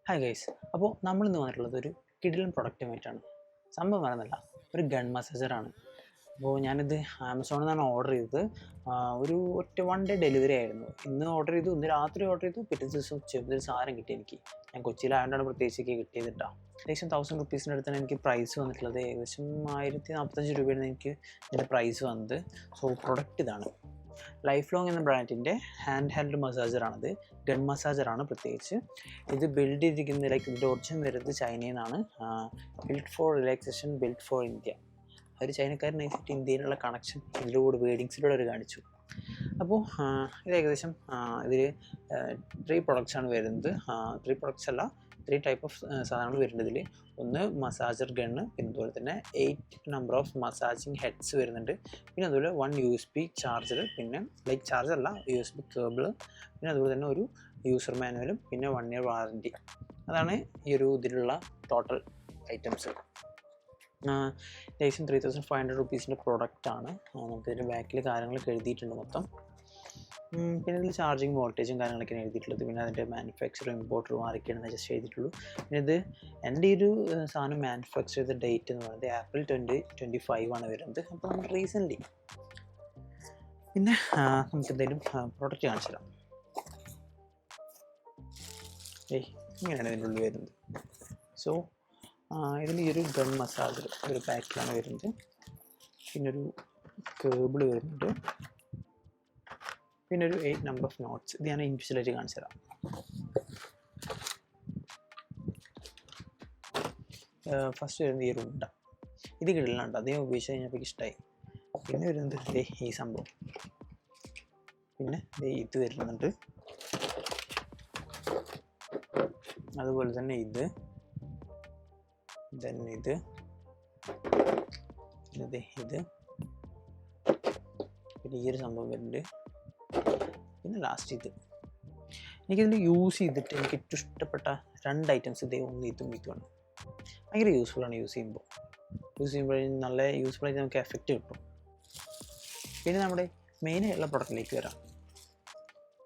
Hi guys, അപ്പോൾ നമ്മളിന്ന് വന്നിട്ടുള്ളത് ഒരു കിടിലൻ പ്രൊഡക്റ്റുമായിട്ടാണ്. സംഭവം വേണമെന്നല്ല, ഒരു ഗൺ മസാജറാണ്. അപ്പോൾ ഞാനിത് ആമസോണിൽ നിന്നാണ് ഓർഡർ ചെയ്തത്. ഒരു വൺ ഡേ ഡെലിവറി ആയിരുന്നു. ഇന്ന് ഓർഡർ ചെയ്തു, ഇന്ന് രാത്രി ഓർഡർ ചെയ്തു, പിറ്റേ ദിവസം ഉച്ചയൊരു സാധനം കിട്ടി എനിക്ക്. ഞാൻ കൊച്ചിയിലായതുകൊണ്ടാണ് പ്രത്യേകിച്ച് കിട്ടിയതിട്ടാ. ഏകദേശം 1000 റുപ്പീസിൻ്റെ അടുത്താണ് എനിക്ക് പ്രൈസ് വന്നിട്ടുള്ളത്. ഏകദേശം 1045 രൂപയാണ് എനിക്ക് ഇതിൻ്റെ പ്രൈസ് വന്നത്. സോ പ്രൊഡക്റ്റ് ഇതാണ്. ലൈഫ് ലോങ് എന്ന ബ്രാൻഡിൻ്റെ ഹാൻഡ് ഹെൽഡ് മസാജറാണിത്. ഗൺ മസാജറാണ് പ്രത്യേകിച്ച്. ഇത് ബിൽഡ് ചെയ്തിരിക്കുന്നത് ഇതിൻ്റെ ഒറിജിൻ വരുന്നത് ചൈനയിൽ നിന്നാണ്. Build four relaxation, build for India. ഒരു ചൈനക്കാരനായിട്ട് ഇന്ത്യയിലുള്ള കണക്ഷൻ ഇതിലൂടെ വേർഡിങ്സിലൂടെ അവർ കാണിച്ചു. അപ്പോൾ ഇത് ഏകദേശം ഇതിൽ 3 പ്രൊഡക്ട്സാണ് വരുന്നത്. 3 പ്രൊഡക്ട്സ് അല്ല, 3 ടൈപ്പ് ഓഫ് സാധനങ്ങൾ വരുന്നത് ഇതിൽ. ഒന്ന് മസാജർ ഗണ്ണ്, പിന്നെ അതുപോലെ തന്നെ 8 നമ്പർ ഓഫ് മസാജിങ് ഹെഡ്സ് വരുന്നുണ്ട്. പിന്നെ അതുപോലെ 1 USB ചാർജർ, പിന്നെ ലൈക്ക് ചാർജർ അല്ല, USB കേബിള്, പിന്നെ അതുപോലെ തന്നെ ഒരു യൂസർ മാനുവലും, പിന്നെ 1 ഇയർ വാറൻറ്റി. അതാണ് ഈ ഒരു ഇതിലുള്ള ടോട്ടൽ ഐറ്റംസ്. ഏകദേശം 3500 റുപ്പീസിൻ്റെ പ്രൊഡക്റ്റാണ്. നമുക്കിതിൻ്റെ ബാക്കിൽ കാര്യങ്ങളൊക്കെ എഴുതിയിട്ടുണ്ട് മൊത്തം. പിന്നെ ഇതിൽ ചാർജിങ് വോൾട്ടേജും കാര്യങ്ങളൊക്കെയാണ് എഴുതിയിട്ടുള്ളത്. പിന്നെ അതിൻ്റെ മാനുഫാക്ചറും ഇമ്പോർട്ടറും ആരൊക്കെയാണെന്ന് ജസ്റ്റ് എഴുതിയിട്ടുള്ളൂ. പിന്നെ ഇത് എൻ്റെ ഈ ഒരു സാധനം മാനുഫാക്ചർ ചെയ്ത ഡേറ്റ് എന്ന് പറയുന്നത് April 2025 ആണ് വരുന്നത്. അപ്പോൾ നമ്മൾ റീസെൻ്റ്ലി. പിന്നെ നമുക്ക് എന്തെങ്കിലും പ്രൊഡക്റ്റ് കാണിച്ചു തരാം. ഇങ്ങനെയാണ് ഇതിൻ്റെ ഉള്ളിൽ വരുന്നത്. സോ ഇതിൽ ഈ ഒരു ഗൺ മസാജർ ഒരു പാക്കിലാണ് വരുന്നത്. പിന്നെ ഒരു കേബിൾ വരുന്നുണ്ട്. പിന്നെ ഒരു 8 നമ്പർ ഓഫ് നോട്ട്സ്. ഇത് ഞാൻ ഇൻഡിവിജ്വലായിട്ട് കാണിച്ചു തരാം. ഫസ്റ്റ് വരുന്നത് ഈ ഒരു ഉണ്ട. ഇത് കിടലുണ്ട്, അദ്ദേഹം ഉപയോഗിച്ച് കഴിഞ്ഞപ്പോൾ ഇഷ്ടമായി. പിന്നെ വരുന്നത് ഈ സംഭവം. പിന്നെ ഇത് വരുന്നുണ്ട്. അതുപോലെ തന്നെ ഇത് പിന്നെ ഈ ഒരു സംഭവം വരുന്നുണ്ട്. പിന്നെ ലാസ്റ്റ് ഇത്. എനിക്കിതിൽ യൂസ് ചെയ്തിട്ട് എനിക്ക് ഏറ്റവും ഇഷ്ടപ്പെട്ട 2 ഐറ്റംസ് ഒന്ന് ഇതുമാണ്. ഭയങ്കര യൂസ്ഫുള്ളാണ് യൂസ് ചെയ്യുമ്പോൾ നല്ല യൂസ്ഫുള്ളായിട്ട് നമുക്ക് എഫക്റ്റ് കിട്ടും. പിന്നെ നമ്മുടെ മെയിനായിട്ടുള്ള പ്രൊഡക്റ്റിലേക്ക് വരാം.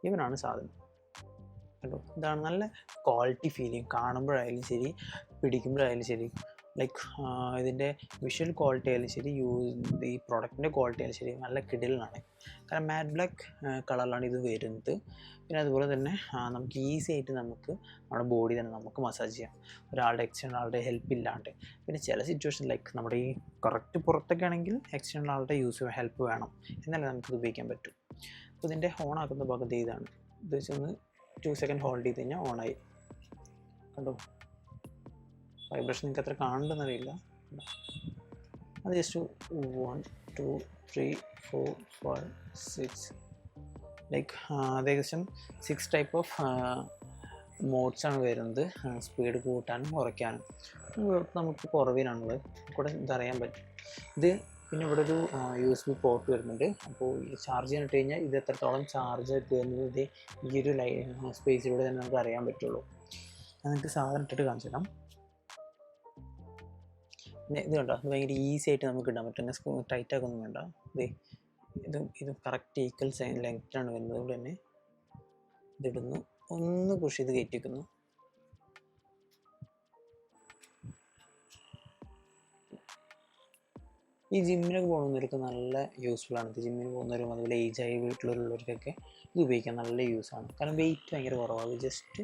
ഇവനാണ് സാധനം. കണ്ടോ, ഇതാണ് നല്ല ക്വാളിറ്റി ഫീലിംഗ്. കാണുമ്പോഴായാലും ശരി, പിടിക്കുമ്പോഴായാലും ശരി, ലൈക്ക് ഇതിൻ്റെ വിഷ്വൽ ക്വാളിറ്റി ആയാലും ശരി, ഈ പ്രോഡക്റ്റിൻ്റെ ക്വാളിറ്റി ആയാലും ശരി, നല്ല കിടിലാണ്. കാരണം മാറ്റ് ബ്ലാക്ക് കളറിലാണ് ഇത് വരുന്നത്. പിന്നെ അതുപോലെ തന്നെ നമുക്ക് ഈസി ആയിട്ട് നമ്മുടെ ബോഡി തന്നെ നമുക്ക് മസാജ് ചെയ്യാം, ഒരാളുടെ എക്സ്റ്റേണൽ ആളുടെ ഹെൽപ്പ് ഇല്ലാണ്ട്. പിന്നെ ചില സിറ്റുവേഷൻ ലൈക്ക് നമ്മുടെ ഈ കറക്റ്റ് പുറത്തൊക്കെ ആണെങ്കിൽ എക്സ്റ്റേണൽ ആളുടെ ഹെൽപ്പ് വേണം, എന്നാലേ നമുക്കിത് ഉപയോഗിക്കാൻ പറ്റും. അപ്പോൾ ഇതിൻ്റെ ഓൺ ആക്കുന്ന ഭാഗത്ത് ഇതാണ്. ഇത് വെച്ചൊന്ന് 2 സെക്കൻഡ് ഹോൾഡ് ചെയ്ത് കഴിഞ്ഞാൽ ഓണായി. കണ്ടോ, വൈബ്രേഷൻ നിങ്ങൾക്ക് എത്ര കാണുന്നുണ്ടെന്നറിയില്ല. അത് ജസ്റ്റ് 1 2 3 4 5 6 ലൈക്ക് അത് ഏകദേശം 6 ടൈപ്പ് ഓഫ് മോഡ്സാണ് വരുന്നത്. സ്പീഡ് കൂട്ടാനും കുറയ്ക്കാനും. നമുക്ക് കുറവിനാണുള്ളത്, കൂടെ ഇതറിയാൻ പറ്റും. ഇത് പിന്നെ ഇവിടെ ഒരു USB പോർട്ട് വരുന്നുണ്ട്. അപ്പോൾ ചാർജ് ചെയ്യാൻ ഇട്ട് കഴിഞ്ഞാൽ ഇത് എത്രത്തോളം ചാർജ് കയറുന്നത് ഈ ഒരു സ്പേസിലൂടെ തന്നെ നമുക്ക് അറിയാൻ പറ്റുള്ളൂ. നമുക്ക് സാധനം ഇട്ടിട്ട് കാണിച്ചു തരാം. പിന്നെ ഇത് കണ്ടോ, ഇത് ഭയങ്കര ഈസി ആയിട്ട് നമുക്ക് ഇടാൻ പറ്റും. ടൈറ്റ് ആക്കൊന്നും വേണ്ട. ഇത് കറക്റ്റ് ഈക്വൽ ലെങ്ത്താണ് വരുന്നത്. അതുകൊണ്ട് തന്നെ ഇതിടുന്നു, ഒന്ന് പുഷ് ചെയ്ത് കയറ്റി വെക്കുന്നു. ഈ ജിമ്മിനൊക്കെ പോകുന്നവർക്ക് നല്ല യൂസ്ഫുള്ളാണ്. ഇത് ജിമ്മിന് പോകുന്നവരും അതുപോലെ ഏജായി വീട്ടിലുള്ളവർക്കൊക്കെ ഇത് ഉപയോഗിക്കാൻ നല്ല യൂസാണ്. കാരണം വെയിറ്റ് ഭയങ്കര കുറവാണ്. ജസ്റ്റ്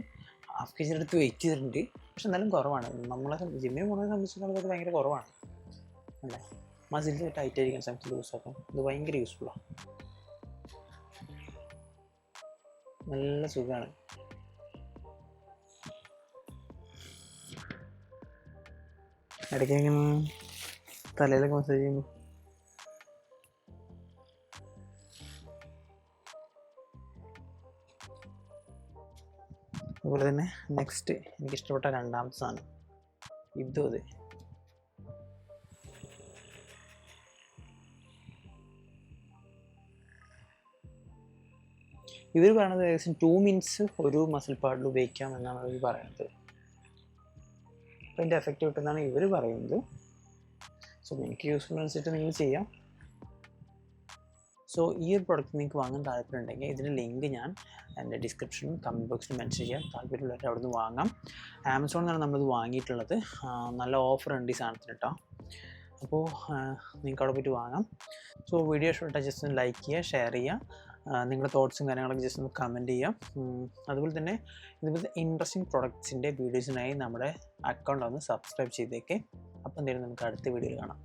½ kg അടുത്ത് വെയിറ്റ് ചെയ്തിട്ടുണ്ട്. പക്ഷെ എന്നാലും കുറവാണ്. നമ്മളെ ജിമ്മിന് പോകുന്നതിനെ സംബന്ധിച്ചിടത്തോളം അത് ഭയങ്കര കുറവാണ് അല്ലേ. മസിൽസ് ടൈറ്റ് ആയിരിക്കാൻ സമയത്ത് ലൂസാക്കാം. ഇത് ഭയങ്കര യൂസ്ഫുള്ളാണ്, നല്ല സുഖമാണ്. ഇടയ്ക്ക് ഇങ്ങനെ തലയിലൊക്കെ മസാജ് ചെയ്യുമ്പോൾ അതുപോലെ തന്നെ നെക്സ്റ്റ് എനിക്കിഷ്ടപ്പെട്ട 2ാമത്തെ സാധനം ഇതും. അതെ, ഇവർ പറയുന്നത് ഏകദേശം 2 മിനിറ്റ്സ് ഒരു മസിൽ പാർട്ടിൽ ഉപയോഗിക്കാം എന്നാണ് അവർ പറയുന്നത്. അപ്പോൾ ഇതിൻ്റെ എഫക്റ്റ് കിട്ടുന്നതാണ് ഇവർ പറയുന്നത്. സോ എനിക്ക് യൂസ്ഫുൾ അനുസരിച്ച് നിങ്ങൾ ചെയ്യാം. സോ ഈ ഒരു പ്രൊഡക്റ്റ് നിങ്ങൾക്ക് വാങ്ങാൻ താല്പര്യമുണ്ടെങ്കിൽ ഇതിൻ്റെ ലിങ്ക് ഞാൻ എൻ്റെ ഡിസ്ക്രിപ്ഷനും കമൻറ്റ് ബോക്സിൽ മെൻഷൻ ചെയ്യാം. താല്പര്യമുള്ളവർ അവിടെ നിന്ന് വാങ്ങാം. ആമസോണിൽ നിന്നാണ് നമ്മളിത് വാങ്ങിയിട്ടുള്ളത്. നല്ല ഓഫർ ഉണ്ട് ഈ സാധനത്തിന് കേട്ടോ. അപ്പോൾ നിങ്ങൾക്ക് അവിടെ പോയിട്ട് വാങ്ങാം. സോ വീഡിയോ ഇഷ്ടപ്പെട്ടാൽ ജസ്റ്റ് ഒന്ന് ലൈക്ക് ചെയ്യുക, ഷെയർ ചെയ്യുക, നിങ്ങളുടെ തോട്ട്സും കാര്യങ്ങളൊക്കെ ജസ്റ്റ് ഒന്ന് കമൻറ്റ് ചെയ്യാം. അതുപോലെ തന്നെ ഇതുപോലത്തെ ഇൻട്രസ്റ്റിംഗ് പ്രൊഡക്ട്സിൻ്റെ വീഡിയോസിനായി നമ്മുടെ അക്കൗണ്ട് ഒന്ന് സബ്സ്ക്രൈബ് ചെയ്തേക്കെ. അപ്പോൾ എന്തായാലും നമുക്ക് അടുത്ത വീഡിയോയിൽ കാണാം.